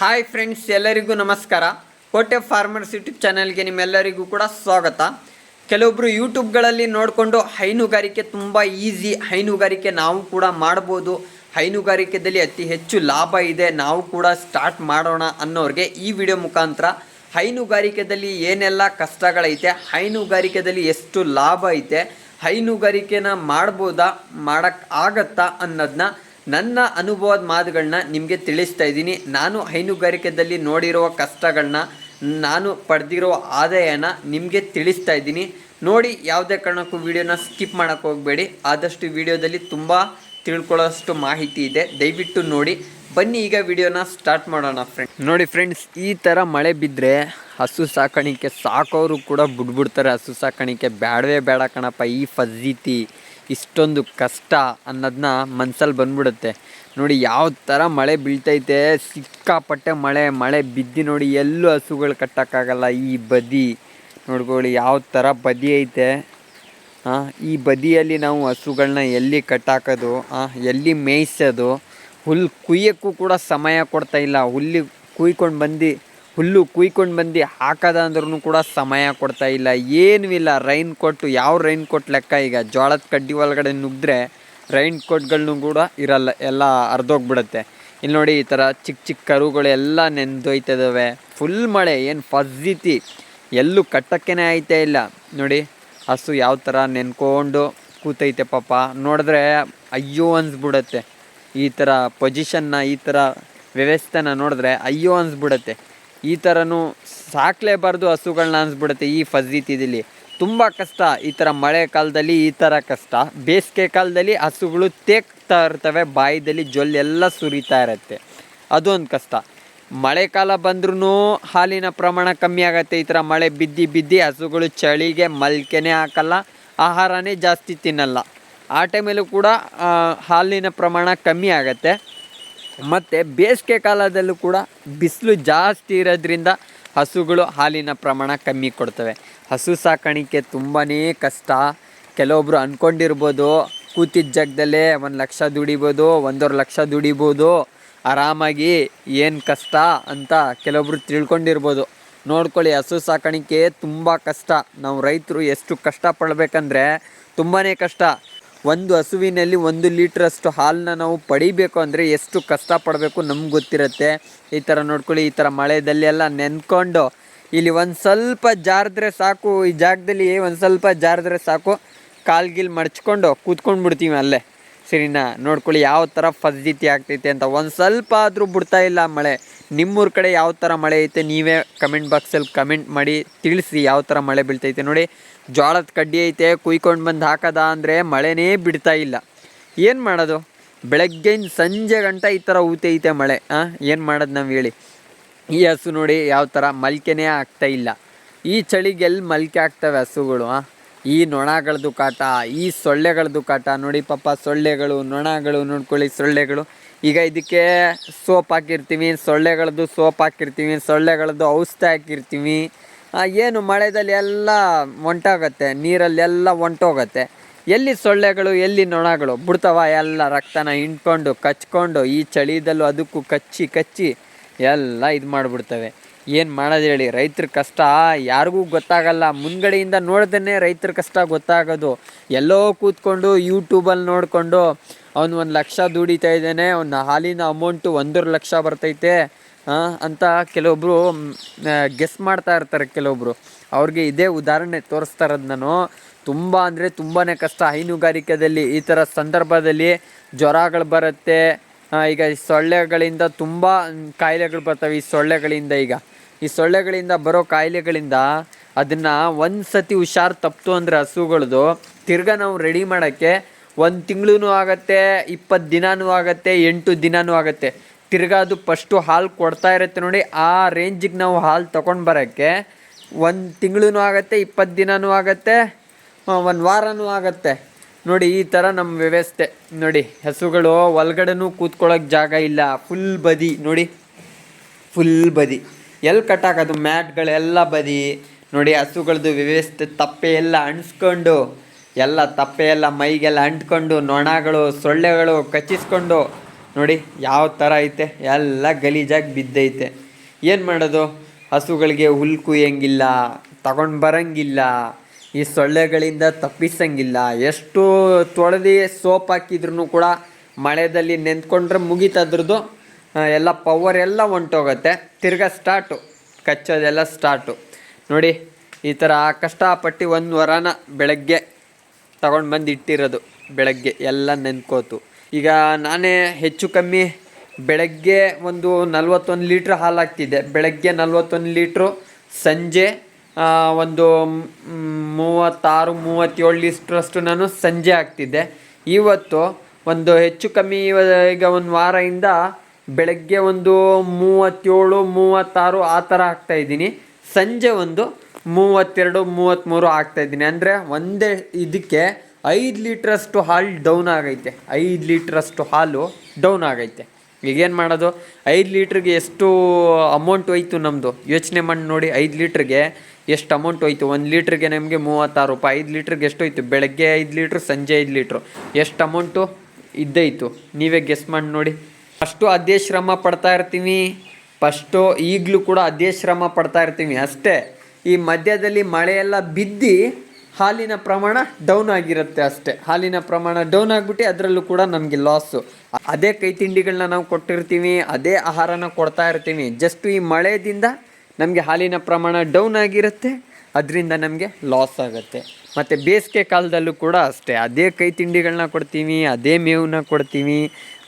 Hi friends, ಎಲ್ಲರಿಗೂ ನಮಸ್ಕಾರ. ಕೋಟೆ ಫಾರ್ಮರ್ಸ್ ಯೂಟ್ಯೂಬ್ ಚಾನಲ್ಗೆ ನಿಮ್ಮೆಲ್ಲರಿಗೂ ಕೂಡ ಸ್ವಾಗತ. ಕೆಲವೊಬ್ಬರು ಯೂಟ್ಯೂಬ್ಗಳಲ್ಲಿ ನೋಡಿಕೊಂಡು ಹೈನುಗಾರಿಕೆ ತುಂಬ ಈಸಿ, ಹೈನುಗಾರಿಕೆ ನಾವು ಕೂಡ ಮಾಡ್ಬೋದು, ಹೈನುಗಾರಿಕೆಯಲ್ಲಿ ಅತಿ ಹೆಚ್ಚು ಲಾಭ ಇದೆ, ನಾವು ಕೂಡ ಸ್ಟಾರ್ಟ್ ಮಾಡೋಣ ಅನ್ನೋರಿಗೆ ಈ ವಿಡಿಯೋ ಮುಖಾಂತರ ಹೈನುಗಾರಿಕೆಯಲ್ಲಿ ಏನೆಲ್ಲ ಕಷ್ಟಗಳೈತೆ, ಹೈನುಗಾರಿಕೆಯಲ್ಲಿ ಎಷ್ಟು ಲಾಭ ಐತೆ, ಹೈನುಗಾರಿಕೆನ ಮಾಡ್ಬೋದಾ, ಮಾಡೋಕ್ಕಾಗತ್ತಾ ಅನ್ನೋದನ್ನ ನನ್ನ ಅನುಭವದ ಮಾತುಗಳನ್ನ ನಿಮಗೆ ತಿಳಿಸ್ತಾ ಇದ್ದೀನಿ. ನಾನು ಹೈನುಗಾರಿಕೆಯಲ್ಲಿ ನೋಡಿರುವ ಕಷ್ಟಗಳನ್ನ, ನಾನು ಪಡೆದಿರೋ ಆದಾಯನ ನಿಮಗೆ ತಿಳಿಸ್ತಾ ಇದ್ದೀನಿ. ನೋಡಿ, ಯಾವುದೇ ಕಾರಣಕ್ಕೂ ವಿಡಿಯೋನ ಸ್ಕಿಪ್ ಮಾಡೋಕ್ಕೆ ಹೋಗಬೇಡಿ. ಆದಷ್ಟು ವಿಡಿಯೋದಲ್ಲಿ ತುಂಬ ತಿಳ್ಕೊಳ್ಳೋಷ್ಟು ಮಾಹಿತಿ ಇದೆ, ದಯವಿಟ್ಟು ನೋಡಿ. ಬನ್ನಿ ಈಗ ವಿಡಿಯೋನ ಸ್ಟಾರ್ಟ್ ಮಾಡೋಣ ಫ್ರೆಂಡ್ಸ್. ನೋಡಿ ಫ್ರೆಂಡ್ಸ್, ಈ ಥರ ಮಳೆ ಬಿದ್ದರೆ ಹಸು ಸಾಕಾಣಿಕೆ ಸಾಕೋರು ಕೂಡ ಬಿಡ್ಬಿಡ್ತಾರೆ. ಹಸು ಸಾಕಾಣಿಕೆ ಬೇಡವೇ ಬೇಡ ಕಣಪ್ಪ, ಈ ಫಜಿತಿ ಇಷ್ಟೊಂದು ಕಷ್ಟ ಅನ್ನೋದನ್ನ ಮನ್ಸಲ್ಲಿ ಬಂದ್ಬಿಡುತ್ತೆ. ನೋಡಿ ಯಾವ ಥರ ಮಳೆ ಬೀಳ್ತೈತೆ, ಸಿಕ್ಕಾಪಟ್ಟೆ ಮಳೆ ಬಿದ್ದು ನೋಡಿ ಎಲ್ಲೂ ಹಸುಗಳು ಕಟ್ಟೋಕ್ಕಾಗಲ್ಲ. ಈ ಬದಿ ನೋಡ್ಕೊಳ್ಳಿ ಯಾವ ಥರ ಬದಿ ಐತೆ. ಈ ಬದಿಯಲ್ಲಿ ನಾವು ಹಸುಗಳನ್ನ ಎಲ್ಲಿ ಕಟ್ಟಾಕೋದು, ಎಲ್ಲಿ ಮೇಯಿಸೋದು, ಹುಲ್ಲು ಕುಯ್ಯೋಕ್ಕೂ ಕೂಡ ಸಮಯ ಕೊಡ್ತಾಯಿಲ್ಲ. ಹುಲ್ಲು ಕುಯ್ಕೊಂಡು ಬಂದು ಹಾಕೋದ ಅಂದ್ರೂ ಕೂಡ ಸಮಯ ಕೊಡ್ತಾಯಿಲ್ಲ, ಏನೂ ಇಲ್ಲ. ರೈನ್ ಕೋಟು, ಯಾವ ರೈನ್ ಕೋಟ್ ಲೆಕ್ಕ. ಈಗ ಜೋಳದ ಕಡ್ಡಿ ಒಳಗಡೆ ನುಗ್ಗಿದ್ರೆ ರೈನ್ ಕೋಟ್ಗಳನ್ನೂ ಕೂಡ ಇರಲ್ಲ, ಎಲ್ಲ ಅರ್ಧೋಗ್ಬಿಡುತ್ತೆ. ಇಲ್ಲಿ ನೋಡಿ ಈ ಥರ ಚಿಕ್ಕ ಕರುಗಳೆಲ್ಲ ನೆಂದೊಯ್ತಿದ್ದಾವೆ. ಫುಲ್ ಮಳೆ, ಏನು ಫಜಿತಿ, ಎಲ್ಲೂ ಕಟ್ಟಕ್ಕೇ ಆಯ್ತೇ ಇಲ್ಲ. ನೋಡಿ ಹಸು ಯಾವ ಥರ ನೆನ್ಕೊಂಡು ಕೂತೈತೆ ಪಾಪ. ನೋಡಿದ್ರೆ ಅಯ್ಯೋ ಅನ್ಸ್ಬಿಡತ್ತೆ. ಈ ಥರ ಪೊಸಿಷನ್ನ, ಈ ಥರ ವ್ಯವಸ್ಥೆನ ನೋಡಿದ್ರೆ ಅಯ್ಯೋ ಅನ್ಸ್ಬಿಡತ್ತೆ. ಈ ಥರನೂ ಸಾಕಲೇಬಾರ್ದು ಹಸುಗಳನ್ನ ಅನ್ಸ್ಬಿಡುತ್ತೆ. ಈ ಫಜಿತಿದಲ್ಲಿ ತುಂಬ ಕಷ್ಟ. ಈ ಥರ ಮಳೆ ಕಾಲದಲ್ಲಿ ಈ ಥರ ಕಷ್ಟ. ಬೇಸಿಗೆ ಕಾಲದಲ್ಲಿ ಹಸುಗಳು ತೇಗ್ತಾ ಇರ್ತವೆ, ಬಾಯಿದಲ್ಲಿ ಜೊಲ್ಲೆಲ್ಲ ಸುರಿತಾ ಇರುತ್ತೆ, ಅದೊಂದು ಕಷ್ಟ. ಮಳೆಕಾಲ ಬಂದ್ರೂ ಹಾಲಿನ ಪ್ರಮಾಣ ಕಮ್ಮಿ ಆಗುತ್ತೆ. ಈ ಥರ ಮಳೆ ಬಿದ್ದು ಹಸುಗಳು ಚಳಿಗೆ ಮಲ್ಕೆನೇ ಹಾಕಲ್ಲ, ಆಹಾರನೇ ಜಾಸ್ತಿ ತಿನ್ನಲ್ಲ. ಆ ಟೈಮಲ್ಲೂ ಕೂಡ ಹಾಲಿನ ಪ್ರಮಾಣ ಕಮ್ಮಿ ಆಗುತ್ತೆ. ಮತ್ತು ಬೇಸಿಗೆ ಕಾಲದಲ್ಲೂ ಕೂಡ ಬಿಸಿಲು ಜಾಸ್ತಿ ಇರೋದ್ರಿಂದ ಹಸುಗಳು ಹಾಲಿನ ಪ್ರಮಾಣ ಕಮ್ಮಿ ಕೊಡ್ತವೆ. ಹಸು ಸಾಕಾಣಿಕೆ ತುಂಬಾ ಕಷ್ಟ. ಕೆಲವೊಬ್ಬರು ಅಂದ್ಕೊಂಡಿರ್ಬೋದು ಕೂತಿದ್ದ ಜಾಗದಲ್ಲೇ 1 ಲಕ್ಷ ದುಡಿಬೋದು, 1.5 ಲಕ್ಷ ದುಡಿಬೋದು ಆರಾಮಾಗಿ, ಏನು ಕಷ್ಟ ಅಂತ ಕೆಲವೊಬ್ರು ತಿಳ್ಕೊಂಡಿರ್ಬೋದು. ನೋಡ್ಕೊಳ್ಳಿ, ಹಸು ಸಾಕಾಣಿಕೆ ತುಂಬ ಕಷ್ಟ. ನಾವು ರೈತರು ಎಷ್ಟು ಕಷ್ಟಪಡಬೇಕಂದ್ರೆ ತುಂಬಾ ಕಷ್ಟ. ಒಂದು ಹಸುವಿನಲ್ಲಿ 1 ಲೀಟ್ರಷ್ಟು ಹಾಲನ್ನ ನಾವು ಪಡಿಬೇಕು ಅಂದರೆ ಎಷ್ಟು ಕಷ್ಟಪಡಬೇಕು ನಮ್ಗೆ ಗೊತ್ತಿರುತ್ತೆ. ಈ ಥರ ನೋಡ್ಕೊಳ್ಳಿ, ಈ ಥರ ಮಳೆಯಲ್ಲಿ ಎಲ್ಲ ನೆನ್ಕೊಂಡು ಇಲ್ಲಿ ಒಂದು ಸ್ವಲ್ಪ ಜಾರಿದ್ರೆ ಸಾಕು, ಈ ಜಾಗದಲ್ಲಿ ಒಂದು ಸ್ವಲ್ಪ ಜಾರಿದ್ರೆ ಸಾಕು, ಕಾಲ್ಗಿಲ್ ಮಡ್ಚ್ಕೊಂಡು ಕೂತ್ಕೊಂಡು ಬಿಡ್ತೀವಿ ಅಲ್ಲೇ. ಸರಿನಾ? ನೋಡ್ಕೊಳ್ಳಿ ಯಾವ ಥರ ಫಜಿತಿ ಆಗ್ತೈತೆ ಅಂತ. ಒಂದು ಸ್ವಲ್ಪ ಆದರೂ ಬಿಡ್ತಾ ಇಲ್ಲ ಮಳೆ. ನಿಮ್ಮೂರ ಕಡೆ ಯಾವ ಥರ ಮಳೆ ಐತೆ ನೀವೇ ಕಮೆಂಟ್ ಬಾಕ್ಸಲ್ಲಿ ಕಮೆಂಟ್ ಮಾಡಿ ತಿಳಿಸಿ ಯಾವ ಥರ ಮಳೆ ಬೀಳ್ತೈತೆ. ನೋಡಿ ಜೋಳದ ಕಡ್ಡಿ ಐತೆ, ಕುಯ್ಕೊಂಡು ಬಂದು ಹಾಕದ ಅಂದರೆ ಮಳೆನೇ ಬಿಡ್ತಾ ಇಲ್ಲ. ಏನು ಮಾಡೋದು? ಬೆಳಗ್ಗೆಯಿಂದ ಸಂಜೆ ಗಂಟ ಈ ಥರ ಊತೈತೆ ಮಳೆ. ಏನು ಮಾಡೋದು ನಾವು ಹೇಳಿ? ಈ ಹಸು ನೋಡಿ ಯಾವ ಥರ ಮಲ್ಕೆನೇ ಆಗ್ತಾಯಿಲ್ಲ. ಈ ಚಳಿಗೆ ಎಲ್ಲಿ ಮಲ್ಕೆ ಆಗ್ತವೆ ಹಸುಗಳು? ಈ ನೊಣಗಳದ್ದು ಕಾಟ, ಈ ಸೊಳ್ಳೆಗಳದ್ದು ಕಾಟ. ನೋಡಿ ಪಾಪ ಸೊಳ್ಳೆಗಳು, ನೊಣಗಳು ನೋಡ್ಕೊಳ್ಳಿ, ಸೊಳ್ಳೆಗಳು. ಈಗ ಇದಕ್ಕೆ ಸೋಪ್ ಹಾಕಿರ್ತೀವಿ, ಸೊಳ್ಳೆಗಳದ್ದು ಸೋಪ್ ಹಾಕಿರ್ತೀವಿ, ಸೊಳ್ಳೆಗಳದ್ದು ಔಷಧಿ ಹಾಕಿರ್ತೀವಿ. ಏನು ಮಳೆದಲ್ಲಿ ಎಲ್ಲ ಹೊಂಟೋಗತ್ತೆ, ನೀರಲ್ಲೆಲ್ಲ ಹೊಂಟೋಗತ್ತೆ. ಎಲ್ಲಿ ಸೊಳ್ಳೆಗಳು, ಎಲ್ಲಿ ನೊಣಗಳು ಬಿಡ್ತಾವ? ಎಲ್ಲ ರಕ್ತನ ಹಿಂಡ್ಕೊಂಡು ಕಚ್ಕೊಂಡು ಈ ಚಳಿದಲ್ಲೂ ಅದಕ್ಕೂ ಕಚ್ಚಿ ಎಲ್ಲ ಇದು ಮಾಡಿಬಿಡ್ತವೆ. ಏನು ಮಾಡೋದು ಹೇಳಿ? ರೈತರ ಕಷ್ಟ ಯಾರಿಗೂ ಗೊತ್ತಾಗಲ್ಲ. ಮುಂದ್ಗಡೆಯಿಂದ ನೋಡ್ದೇ ರೈತರ ಕಷ್ಟ ಗೊತ್ತಾಗೋದು. ಎಲ್ಲೋ ಕೂತ್ಕೊಂಡು ಯೂಟ್ಯೂಬಲ್ಲಿ ನೋಡಿಕೊಂಡು ಅವನು 1 ಲಕ್ಷ ದುಡಿತಾ ಇದ್ದಾನೆ, ಅವನ ಹಾಲಿನ ಅಮೌಂಟು 1.5 ಲಕ್ಷ ಬರ್ತೈತೆ ಅಂತ ಕೆಲವೊಬ್ಬರು ಗೆಸ್ ಮಾಡ್ತಾ ಇರ್ತಾರೆ. ಕೆಲವೊಬ್ಬರು ಅವ್ರಿಗೆ ಇದೇ ಉದಾಹರಣೆ ತೋರಿಸ್ತಾ ಇರೋದು ನಾನು. ತುಂಬ ಅಂದರೆ ತುಂಬಾ ಕಷ್ಟ ಹೈನುಗಾರಿಕೆಯಲ್ಲಿ. ಈ ಥರ ಸಂದರ್ಭದಲ್ಲಿ ಜ್ವರಗಳು ಬರುತ್ತೆ. ಈಗ ಸೊಳ್ಳೆಗಳಿಂದ ತುಂಬ ಕಾಯಿಲೆಗಳು ಬರ್ತವೆ. ಈ ಸೊಳ್ಳೆಗಳಿಂದ ಬರೋ ಕಾಯಿಲೆಗಳಿಂದ ಅದನ್ನು ಒಂದು ಸತಿ ಹುಷಾರು ತಪ್ಪಿತು ಅಂದರೆ ಹಸುಗಳದು ತಿರ್ಗಾ ನಾವು ರೆಡಿ ಮಾಡೋಕ್ಕೆ 1 ತಿಂಗಳೂ ಆಗುತ್ತೆ, 20 ದಿನವೂ ಆಗುತ್ತೆ, 8 ದಿನವೂ ಆಗುತ್ತೆ. ತಿರ್ಗಾ ಅದು ಫಸ್ಟು ಹಾಲು ಕೊಡ್ತಾ ಇರುತ್ತೆ ನೋಡಿ, ಆ ರೇಂಜಿಗೆ ನಾವು ಹಾಲು ತೊಗೊಂಡು ಬರೋಕ್ಕೆ 1 ತಿಂಗಳೂ ಆಗುತ್ತೆ, 20 ದಿನವೂ ಆಗುತ್ತೆ, 1 ವಾರನೂ ಆಗುತ್ತೆ. ನೋಡಿ ಈ ಥರ ನಮ್ಮ ವ್ಯವಸ್ಥೆ. ನೋಡಿ ಹಸುಗಳು ಒಳಗಡೆನೂ ಕೂತ್ಕೊಳ್ಳೋಕೆ ಜಾಗ ಇಲ್ಲ, ಫುಲ್ ಬದಿ. ನೋಡಿ ಫುಲ್ ಬದಿ, ಎಲ್ಲಿ ಕಟ್ಟಾಕೋದು? ಮ್ಯಾಟ್ಗಳೆಲ್ಲ ಬದಿ. ನೋಡಿ ಹಸುಗಳದ್ದು ವ್ಯವಸ್ಥೆ. ತಪ್ಪೆ ಎಲ್ಲ ಅಣಿಸ್ಕೊಂಡು, ಎಲ್ಲ ತಪ್ಪೆ ಎಲ್ಲ ಮೈಗೆಲ್ಲ ಅಂಟ್ಕೊಂಡು, ನೊಣಗಳು ಸೊಳ್ಳೆಗಳು ಕಚ್ಚಿಸ್ಕೊಂಡು ನೋಡಿ ಯಾವ ಥರ ಐತೆ, ಎಲ್ಲ ಗಲೀಜಾಗಿ ಬಿದ್ದೈತೆ. ಏನು ಮಾಡೋದು, ಹಸುಗಳಿಗೆ ಹುಲ್ಲು ಕುಯ್ಯಂಗಿಲ್ಲ, ತಗೊಂಡು ಬರೋಂಗಿಲ್ಲ, ಈ ಸೊಳ್ಳೆಗಳಿಂದ ತಪ್ಪಿಸಂಗಿಲ್ಲ. ಎಷ್ಟು ತೊಳೆದು ಸೋಪ್ ಹಾಕಿದ್ರೂ ಕೂಡ ಮಳೆಯಲ್ಲಿ ನೆಂದ್ಕೊಂಡ್ರೆ ಮುಗೀತದ್ರದ್ದು ಎಲ್ಲ ಪವರ್ ಎಲ್ಲ ಹೊಂಟೋಗುತ್ತೆ. ತಿರ್ಗಾ ಸ್ಟಾರ್ಟು ಕಚ್ಚೋದೆಲ್ಲ ಸ್ಟಾರ್ಟು. ನೋಡಿ ಈ ಥರ ಕಷ್ಟಪಟ್ಟು 1 ವಾರನ ಬೆಳಗ್ಗೆ ತಗೊಂಡು ಬಂದು ಇಟ್ಟಿರೋದು, ಬೆಳಗ್ಗೆ ಎಲ್ಲ ನೆನ್ಕೋತು. ಈಗ ನಾನೇ ಹೆಚ್ಚು ಕಮ್ಮಿ ಬೆಳಗ್ಗೆ ಒಂದು 41 ಲೀಟ್ರ್ ಹಾಲು ಹಾಕ್ತಿದ್ದೆ. ಬೆಳಗ್ಗೆ 41 ಲೀಟ್ರು, ಸಂಜೆ ಒಂದು 36-37 ಲೀಟ್ರಷ್ಟು ನಾನು ಸಂಜೆ ಹಾಕ್ತಿದ್ದೆ. ಇವತ್ತು ಒಂದು ಹೆಚ್ಚು ಕಮ್ಮಿ ಈಗ 1 ವಾರದಿಂದ ಬೆಳಗ್ಗೆ ಒಂದು 37-36 ಆ ಥರ ಹಾಕ್ತಾಯಿದ್ದೀನಿ. ಸಂಜೆ ಒಂದು 32-33 ಹಾಕ್ತಾಯಿದ್ದೀನಿ. ಅಂದರೆ ಒಂದೇ ಇದಕ್ಕೆ 5 ಲೀಟ್ರಷ್ಟು ಹಾಲು ಡೌನ್ ಆಗೈತೆ. 5 ಲೀಟ್ರಷ್ಟು ಹಾಲು ಡೌನ್ ಆಗೈತೆ. ಈಗೇನು ಮಾಡೋದು, 5 ಲೀಟ್ರಿಗೆ ಎಷ್ಟು ಅಮೌಂಟ್ ಹೋಯ್ತು ನಮ್ಮದು, ಯೋಚನೆ ಮಾಡಿ ನೋಡಿ. 5 ಲೀಟ್ರಿಗೆ ಎಷ್ಟು ಅಮೌಂಟ್ ಹೋಯ್ತು. 1 ಲೀಟ್ರಿಗೆ ನಮಗೆ 36 ರೂಪಾಯಿ. 5 ಲೀಟ್ರಿಗೆ ಎಷ್ಟು ಹೋಯ್ತು, ಬೆಳಗ್ಗೆ 5 ಲೀಟ್ರು, ಸಂಜೆ 5 ಲೀಟ್ರು, ಎಷ್ಟು ಅಮೌಂಟು ಇದ್ದಾಯಿತು, ನೀವೇ ಗೆಸ್ ಮಾಡಿ ನೋಡಿ. ಫಸ್ಟು ಅದೇ ಶ್ರಮ ಪಡ್ತಾ ಇರ್ತೀವಿ, ಈಗಲೂ ಕೂಡ ಅದೇ ಶ್ರಮ ಪಡ್ತಾ ಇರ್ತೀವಿ ಅಷ್ಟೇ. ಈ ಮಧ್ಯದಲ್ಲಿ ಮಳೆಯೆಲ್ಲ ಬಿದ್ದು ಹಾಲಿನ ಪ್ರಮಾಣ ಡೌನ್ ಆಗಿರುತ್ತೆ ಅಷ್ಟೇ. ಹಾಲಿನ ಪ್ರಮಾಣ ಡೌನ್ ಆಗಿಬಿಟ್ಟು ಅದರಲ್ಲೂ ಕೂಡ ನಮಗೆ ಲಾಸು. ಅದೇ ಕೈ ತಿಂಡಿಗಳನ್ನ ನಾವು ಕೊಟ್ಟಿರ್ತೀವಿ, ಅದೇ ಆಹಾರನ ಕೊಡ್ತಾ ಇರ್ತೀವಿ. ಜಸ್ಟ್ ಈ ಮಳೆಯಿಂದ ನಮಗೆ ಹಾಲಿನ ಪ್ರಮಾಣ ಡೌನ್ ಆಗಿರುತ್ತೆ, ಅದರಿಂದ ನಮಗೆ ಲಾಸ್ ಆಗುತ್ತೆ. ಮತ್ತು ಬೇಸಿಗೆ ಕಾಲದಲ್ಲೂ ಕೂಡ ಅಷ್ಟೇ, ಅದೇ ಕೈ ತಿಂಡಿಗಳನ್ನ ಕೊಡ್ತೀವಿ, ಅದೇ ಮೇವನ್ನ ಕೊಡ್ತೀವಿ.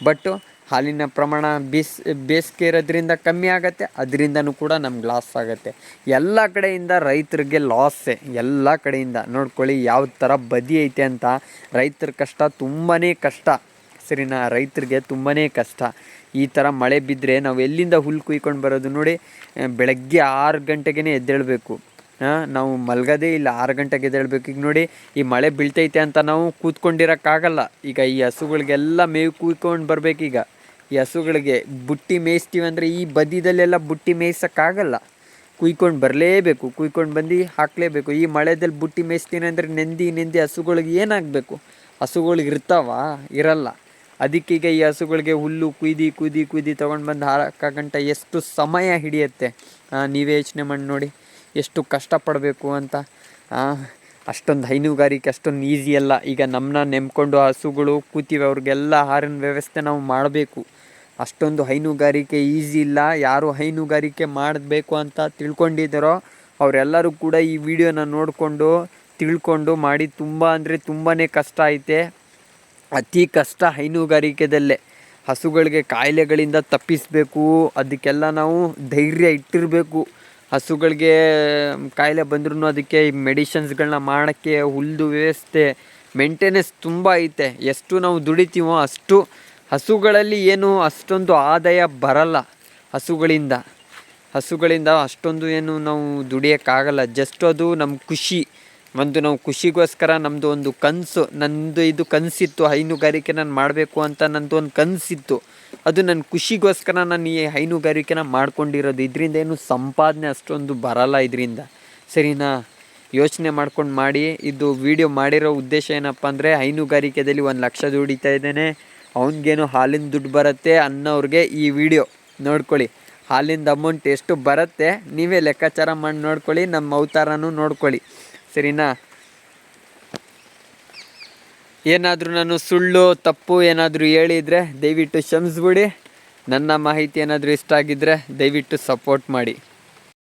ಬಟ್ಟು ಹಾಲಿನ ಪ್ರಮಾಣ ಬೇಸಿಗೆ ಇರೋದ್ರಿಂದ ಕಮ್ಮಿ ಆಗುತ್ತೆ, ಅದರಿಂದನೂ ಕೂಡ ನಮ್ಗೆ ಲಾಸ್ ಆಗುತ್ತೆ. ಎಲ್ಲ ಕಡೆಯಿಂದ ರೈತರಿಗೆ ಲಾಸೇ, ಎಲ್ಲ ಕಡೆಯಿಂದ. ನೋಡ್ಕೊಳ್ಳಿ ಯಾವ ಥರ ಬದಿ ಐತೆ ಅಂತ. ರೈತರ ಕಷ್ಟ ತುಂಬಾ ಕಷ್ಟ, ಸರಿನಾ? ರೈತರಿಗೆ ತುಂಬಾ ಕಷ್ಟ. ಈ ಥರ ಮಳೆ ಬಿದ್ದರೆ ನಾವು ಎಲ್ಲಿಂದ ಹುಲ್ಲು ಕುಯ್ಕೊಂಡು ಬರೋದು? ನೋಡಿ, ಬೆಳಗ್ಗೆ 6 ಗಂಟೆಗೇ ಎದ್ದೇಳಬೇಕು. ನಾವು ಮಲಗೋದೇ ಇಲ್ಲ, 6 ಗಂಟೆಗೆ ಎದ್ದೇಳಬೇಕು. ಈಗ ನೋಡಿ, ಈ ಮಳೆ ಬೀಳ್ತೈತೆ ಅಂತ ನಾವು ಕೂತ್ಕೊಂಡಿರೋಕ್ಕಾಗಲ್ಲ. ಈಗ ಈ ಹಸುಗಳಿಗೆಲ್ಲ ಮೇವು ಕುಯ್ಕೊಂಡು ಬರಬೇಕೀಗ. ಈ ಹಸುಗಳಿಗೆ ಬುಟ್ಟಿ ಮೇಯಿಸ್ತೀವಿ ಅಂದರೆ ಈ ಬದಿದಲ್ಲೆಲ್ಲ ಬುಟ್ಟಿ ಮೇಯ್ಸೋಕ್ಕಾಗಲ್ಲ, ಕುಯ್ಕೊಂಡು ಬರಲೇಬೇಕು. ಕುಯ್ಕೊಂಡು ಬಂದು ಹಾಕಲೇಬೇಕು. ಈ ಮಳೆದಲ್ಲಿ ಬುಟ್ಟಿ ಮೇಯಿಸ್ತೀನಿ ಅಂದರೆ ನೆಂದಿ ಹಸುಗಳಿಗೆ ಏನಾಗಬೇಕು? ಹಸುಗಳಿಗೆ ಇರ್ತಾವ? ಇರಲ್ಲ. ಅದಕ್ಕೀಗ ಈ ಹಸುಗಳಿಗೆ ಹುಲ್ಲು ಕುಯ್ದು ತೊಗೊಂಡು ಬಂದು ಹಾಕೋಗಂಟ ಎಷ್ಟು ಸಮಯ ಹಿಡಿಯುತ್ತೆ, ನೀವೇ ಯೋಚನೆ ಮಾಡಿ ನೋಡಿ ಎಷ್ಟು ಕಷ್ಟಪಡಬೇಕು ಅಂತ. ಅಷ್ಟೊಂದು ಹೈನುಗಾರಿಕೆ ಅಷ್ಟೊಂದು ಈಸಿ ಅಲ್ಲ. ಈಗ ನಮ್ಮನ್ನ ನೆಮ್ಕೊಂಡು ಹಸುಗಳು ಕೂತೀವಿ, ಅವ್ರಿಗೆಲ್ಲ ಆಹಾರದ ವ್ಯವಸ್ಥೆ ನಾವು ಮಾಡಬೇಕು. ಅಷ್ಟೊಂದು ಹೈನುಗಾರಿಕೆ ಈಸಿ ಇಲ್ಲ. ಯಾರು ಹೈನುಗಾರಿಕೆ ಮಾಡಬೇಕು ಅಂತ ತಿಳ್ಕೊಂಡಿದ್ದಾರೋ ಅವರೆಲ್ಲರೂ ಕೂಡ ಈ ವಿಡಿಯೋನ ನೋಡಿಕೊಂಡು ತಿಳ್ಕೊಂಡು ಮಾಡಿ. ತುಂಬ ಅಂದರೆ ತುಂಬಾ ಕಷ್ಟ ಐತೆ, ಅತಿ ಕಷ್ಟ ಹೈನುಗಾರಿಕೆದಲ್ಲೇ. ಹಸುಗಳಿಗೆ ಕಾಯಿಲೆಗಳಿಂದ ತಪ್ಪಿಸಬೇಕು, ಅದಕ್ಕೆಲ್ಲ ನಾವು ಧೈರ್ಯ ಇಟ್ಟಿರಬೇಕು. ಹಸುಗಳಿಗೆ ಕಾಯಿಲೆ ಬಂದ್ರೂ ಅದಕ್ಕೆ ಮೆಡಿಷನ್ಸ್ಗಳನ್ನ ಮಾಡೋಕ್ಕೆ ಹುಲ್ದು ವ್ಯವಸ್ಥೆ, ಮೇಂಟೆನೆನ್ಸ್ ತುಂಬ ಐತೆ. ಎಷ್ಟು ನಾವು ದುಡಿತೀವೋ ಅಷ್ಟು ಹಸುಗಳಲ್ಲಿ ಏನು ಅಷ್ಟೊಂದು ಆದಾಯ ಬರಲ್ಲ. ಹಸುಗಳಿಂದ ಅಷ್ಟೊಂದು ಏನು ನಾವು ದುಡಿಯೋಕ್ಕಾಗಲ್ಲ. ಜಸ್ಟ್ ಅದು ನಮ್ಮ ಖುಷಿ, ನಾವು ಖುಷಿಗೋಸ್ಕರ ನಮ್ಮದು ಒಂದು ಕನಸು. ಇದು ಕನಸಿತ್ತು, ಹೈನುಗಾರಿಕೆ ನಾನು ಮಾಡಬೇಕು ಅಂತ ನನ್ನದು ಒಂದು ಕನಸಿತ್ತು. ಅದು ನನ್ನ ಖುಷಿಗೋಸ್ಕರ ನಾನು ಈ ಹೈನುಗಾರಿಕೆನ ಮಾಡ್ಕೊಂಡಿರೋದು. ಇದರಿಂದ ಏನು ಸಂಪಾದನೆ ಅಷ್ಟೊಂದು ಬರಲ್ಲ ಇದರಿಂದ, ಸರಿನಾ? ಯೋಚನೆ ಮಾಡ್ಕೊಂಡು ಮಾಡಿ. ಇದು ವಿಡಿಯೋ ಮಾಡಿರೋ ಉದ್ದೇಶ ಏನಪ್ಪ ಅಂದರೆ, ಹೈನುಗಾರಿಕೆಯಲ್ಲಿ 1 ಲಕ್ಷ ದುಡಿತಾ ಇದ್ದೇನೆ, ಅವನಿಗೇನು ಹಾಲಿನ ದುಡ್ಡು ಬರುತ್ತೆ ಅನ್ನೋರಿಗೆ ಈ ವಿಡಿಯೋ ನೋಡ್ಕೊಳ್ಳಿ. ಹಾಲಿಂದ ಅಮೌಂಟ್ ಎಷ್ಟು ಬರುತ್ತೆ ನೀವೇ ಲೆಕ್ಕಾಚಾರ ಮಾಡಿ ನೋಡ್ಕೊಳ್ಳಿ, ನಮ್ಮ ಅವತಾರನೂ ನೋಡ್ಕೊಳ್ಳಿ, ಸರಿನಾ? ಏನಾದರೂ ನಾನು ಸುಳ್ಳು ತಪ್ಪು ಏನಾದರೂ ಹೇಳಿದರೆ ದಯವಿಟ್ಟು ಕ್ಷಮಿಸ್ಬಿಡಿ. ನನ್ನ ಮಾಹಿತಿ ಏನಾದರೂ ಇಷ್ಟ ಆಗಿದ್ದರೆ ದಯವಿಟ್ಟು ಸಪೋರ್ಟ್ ಮಾಡಿ.